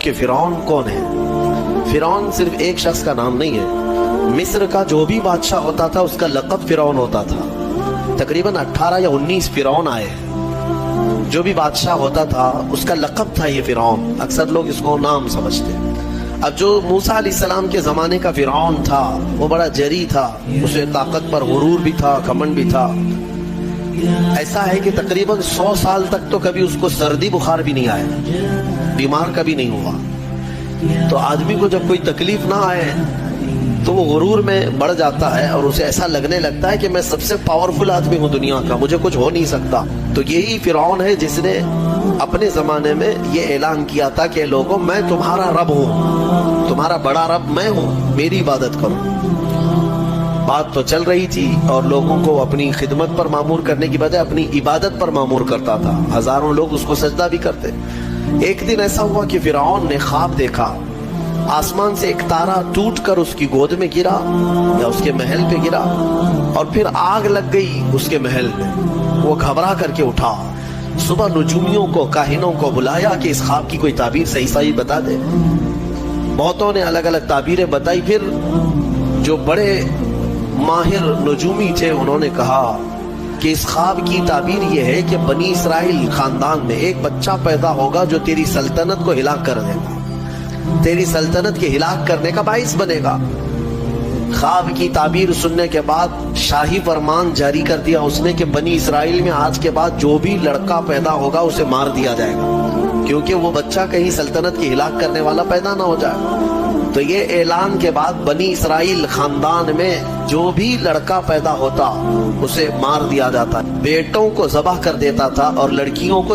کہ فرعون کون ہے؟ فرعون صرف ایک شخص کا نام نہیں ہے، مصر کا جو بھی بادشاہ ہوتا تھا اس کا لقب فرعون ہوتا تھا۔ تقریباً 18 یا 19 فرعون آئے، جو بھی بادشاہ ہوتا تھا اس کا لقب تھا یہ فرعون، اکثر لوگ اس کو نام سمجھتے۔ اب جو موسیٰ علیہ السلام کے زمانے کا فرعون تھا وہ بڑا جری تھا، اسے طاقت پر غرور بھی تھا، گھمنڈ بھی تھا۔ ایسا ہے کہ تقریباً 100 سال تک تو کبھی اس کو سردی بخار بھی نہیں آیا، بیمار کبھی نہیں ہوا۔ تو آدمی کو جب کوئی تکلیف نہ آئے تو وہ غرور میں بڑھ جاتا ہے اور اسے ایسا لگنے لگتا ہے کہ میں سب سے پاورفل آدمی ہوں دنیا کا، مجھے کچھ ہو نہیں سکتا۔ تو یہی فرعون ہے جس نے اپنے زمانے میں یہ اعلان کیا تھا کہ لوگوں میں تمہارا رب ہوں، تمہارا بڑا رب میں ہوں، میری عبادت کرو۔ بات تو چل رہی تھی اور لوگوں کو اپنی خدمت پر معمور کرنے کی بجائے اپنی عبادت پر معمور کرتا تھا، ہزاروں لوگ اس کو سجدہ بھی کرتے۔ ایک دن ایسا ہوا کہ فرعون نے خواب دیکھا، آسمان سے ایک تارا ٹوٹ کر اس کی گود میں گرا یا اس کے محل پہ گرا اور پھر آگ لگ گئی اس کے محل میں۔ وہ گھبرا کر کے اٹھا، صبح نجومیوں کو، کاہنوں کو بلایا کہ اس خواب کی کوئی تعبیر صحیح بتا دے۔ بہتوں نے الگ الگ تعبیریں بتائی، پھر جو بڑے ماہر نجومی تھے انہوں نے کہا کہ اس خواب کی تعبیر یہ ہے کہ بنی اسرائیل خاندان میں ایک بچہ پیدا ہوگا جو تیری سلطنت کو ہلاک کر دے گا، تیری سلطنت کے ہلاک کرنے کا باعث بنے گا۔ خواب کی تعبیر سننے کے بعد شاہی فرمان جاری کر دیا اس نے کہ بنی اسرائیل میں آج کے بعد جو بھی لڑکا پیدا ہوگا اسے مار دیا جائے گا، کیونکہ وہ بچہ کہیں سلطنت کی ہلاک کرنے والا پیدا نہ ہو جائے۔ تو یہ اعلان کے بعد بنی اسرائیل خاندان میں جو بھی لڑکا پیدا ہوتا اسے مار دیا جاتا، بیٹوں کو ذبح کر دیتا تھا اور لڑکیوں کو